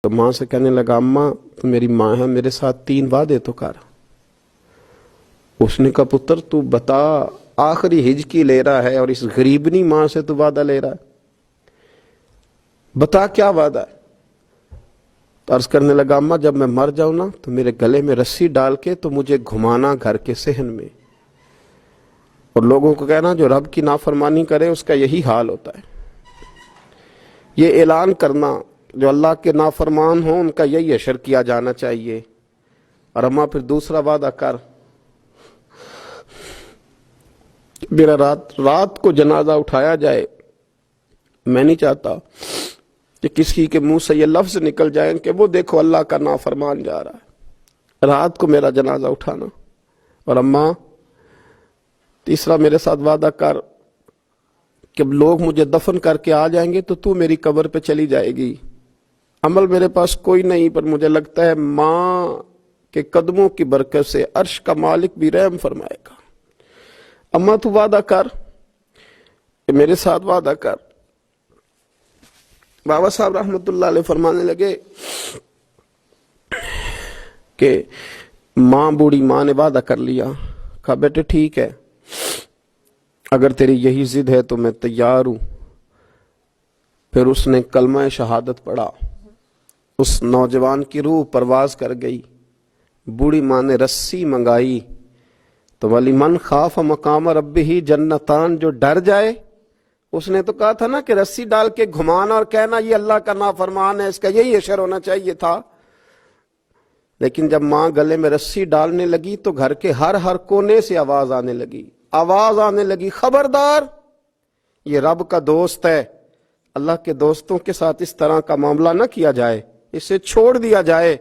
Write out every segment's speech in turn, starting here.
تو ماں سے کہنے لگا اماں تو میری ماں ہے، میرے ساتھ 3 وعدے تو کر۔ اس نے کہا پتر تو بتا، آخری ہجکی لے رہا ہے اور اس غریبنی ماں سے تو وعدہ لے رہا ہے، بتا کیا وعدہ ہے؟ تو عرض کرنے لگا اماں جب میں مر جاؤں نا تو میرے گلے میں رسی ڈال کے تو مجھے گھمانا گھر کے صحن میں، اور لوگوں کو کہنا جو رب کی نافرمانی کرے اس کا یہی حال ہوتا ہے۔ یہ اعلان کرنا جو اللہ کے نافرمان ہوں ان کا یہی اشر کیا جانا چاہیے۔ اور اماں پھر دوسرا وعدہ کر، میرا رات کو جنازہ اٹھایا جائے، میں نہیں چاہتا کہ کسی کے منہ سے یہ لفظ نکل جائیں کہ وہ دیکھو اللہ کا نافرمان جا رہا ہے، رات کو میرا جنازہ اٹھانا۔ اور اماں تیسرا میرے ساتھ وعدہ کر کہ لوگ مجھے دفن کر کے آ جائیں گے تو میری قبر پہ چلی جائے گی، عمل میرے پاس کوئی نہیں، پر مجھے لگتا ہے ماں کے قدموں کی برکت سے عرش کا مالک بھی رحم فرمائے گا۔ اماں تو وعدہ کر کہ میرے ساتھ وعدہ کر۔ بابا صاحب رحمت اللہ علیہ فرمانے لگے کہ بوڑھی ماں نے وعدہ کر لیا، کہا بیٹے ٹھیک ہے، اگر تیری یہی ضد ہے تو میں تیار ہوں۔ پھر اس نے کلمہ شہادت پڑھا، اس نوجوان کی روح پرواز کر گئی۔ بوڑھی ماں نے رسی منگائی تو ولی من خاف مقام ربہ جنتان، جو ڈر جائے، اس نے تو کہا تھا نا کہ رسی ڈال کے گھمانا اور کہنا یہ اللہ کا نافرمان ہے، اس کا یہی اشر ہونا چاہیے تھا۔ لیکن جب ماں گلے میں رسی ڈالنے لگی تو گھر کے ہر کونے سے آواز آنے لگی، خبردار یہ رب کا دوست ہے، اللہ کے دوستوں کے ساتھ اس طرح کا معاملہ نہ کیا جائے، اسے چھوڑ دیا جائے۔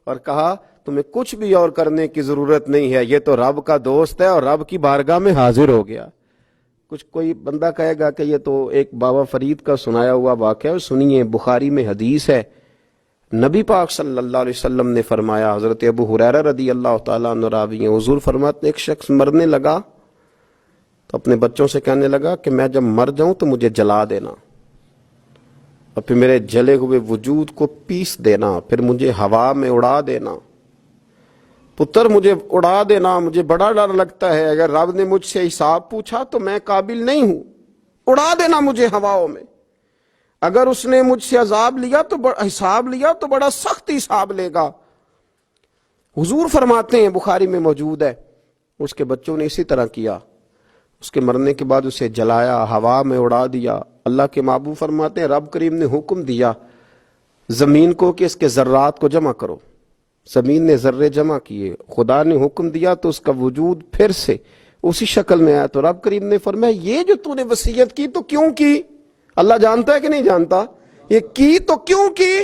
اور کہا تمہیں کچھ بھی اور کرنے کی ضرورت نہیں ہے، یہ تو رب کا دوست ہے اور رب کی بارگاہ میں حاضر ہو گیا۔ کچھ کوئی بندہ کہے گا کہ یہ تو ایک بابا فرید کا سنایا ہوا واقعہ ہے، سنیے، بخاری میں حدیث ہے، نبی پاک صلی اللہ علیہ وسلم نے فرمایا، حضرت ابو ہریرہ رضی اللہ تعالیٰ عنہ راوی ہیں، حضور فرماتے ایک شخص مرنے لگا تو اپنے بچوں سے کہنے لگا کہ میں جب مر جاؤں تو مجھے جلا دینا، اور پھر میرے جلے ہوئے وجود کو پیس دینا، پھر مجھے ہوا میں اڑا دینا۔ پتر مجھے اڑا دینا، مجھے بڑا ڈر لگتا ہے، اگر رب نے مجھ سے حساب پوچھا تو میں قابل نہیں ہوں، اڑا دینا مجھے ہواؤں میں۔ اگر اس نے مجھ سے عذاب لیا تو حساب لیا تو بڑا سخت حساب لے گا۔ حضور فرماتے ہیں، بخاری میں موجود ہے، اس کے بچوں نے اسی طرح کیا، اس کے مرنے کے بعد اسے جلایا، ہوا میں اڑا دیا۔ اللہ کے محبوب فرماتے ہیں رب کریم نے حکم دیا زمین کو کہ اس کے ذرات کو جمع کرو، زمین نے ذرے جمع کیے، خدا نے حکم دیا تو اس کا وجود پھر سے اسی شکل میں آیا۔ تو رب کریم نے فرمایا یہ جو تو نے وصیت کی تو کیوں کی؟ اللہ جانتا ہے کہ نہیں جانتا؟ یہ کی تو کیوں کی؟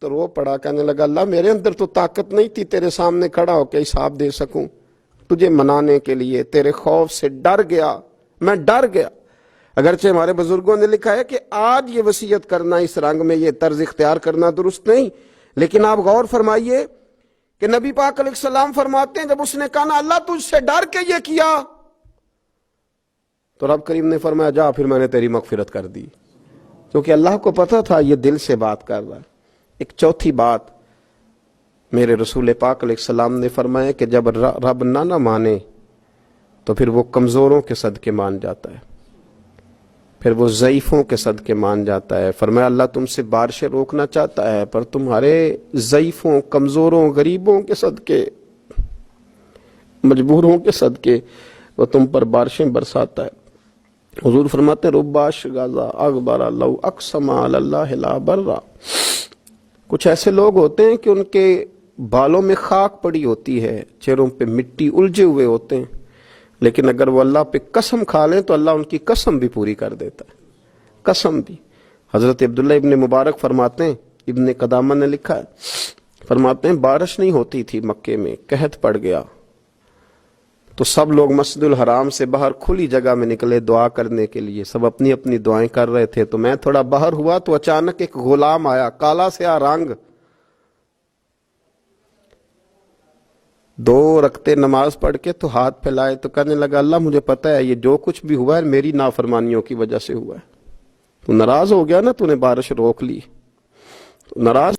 تو رو پڑا، کہنے لگا اللہ میرے اندر تو طاقت نہیں تھی تیرے سامنے کھڑا ہو کے حساب دے سکوں، تجھے منانے کے لیے تیرے خوف سے ڈر گیا، میں ڈر گیا۔ اگرچہ ہمارے بزرگوں نے لکھا ہے کہ آج یہ وصیت کرنا، اس رنگ میں یہ طرز اختیار کرنا درست نہیں، لیکن آپ غور فرمائیے کہ نبی پاک علیہ السلام فرماتے ہیں جب اس نے کہا نا اللہ تجھ سے ڈر کے یہ کیا، تو رب کریم نے فرمایا جا پھر میں نے تیری مغفرت کر دی، کیونکہ اللہ کو پتا تھا یہ دل سے بات کر رہا ہے۔ ایک چوتھی بات میرے رسول پاک علیہ السلام نے فرمایا کہ جب رب نہ مانے تو پھر وہ کمزوروں کے صدقے مان جاتا ہے، پھر وہ ضعیفوں کے صدقے مان جاتا ہے۔ فرمایا اللہ تم سے بارشیں روکنا چاہتا ہے پر تمہارے ضعیفوں، کمزوروں، غریبوں کے صدقے، مجبوروں کے صدقے وہ تم پر بارشیں برساتا ہے۔ حضور فرماتے ہیں ربا شغازہ اغبر لو اقسم علی اللہ لا برا، کچھ ایسے لوگ ہوتے ہیں کہ ان کے بالوں میں خاک پڑی ہوتی ہے، چہروں پہ مٹی الجھے ہوئے ہوتے ہیں، لیکن اگر وہ اللہ پہ قسم کھا لیں تو اللہ ان کی قسم بھی پوری کر دیتا ہے، قسم بھی۔ حضرت عبداللہ ابن مبارک فرماتے ہیں، ابن قدامہ نے لکھا ہے، فرماتے ہیں بارش نہیں ہوتی تھی مکے میں، قحط پڑ گیا تو سب لوگ مسجد الحرام سے باہر کھلی جگہ میں نکلے دعا کرنے کے لیے، سب اپنی اپنی دعائیں کر رہے تھے، تو میں تھوڑا باہر ہوا تو اچانک ایک غلام آیا، کالا سیاہ رنگ، 2 رکعتیں نماز پڑھ کے تو ہاتھ پھیلائے تو کہنے لگا اللہ مجھے پتا ہے یہ جو کچھ بھی ہوا ہے میری نافرمانیوں کی وجہ سے ہوا ہے، تو ناراض ہو گیا نا، تو نے بارش روک لی، ناراض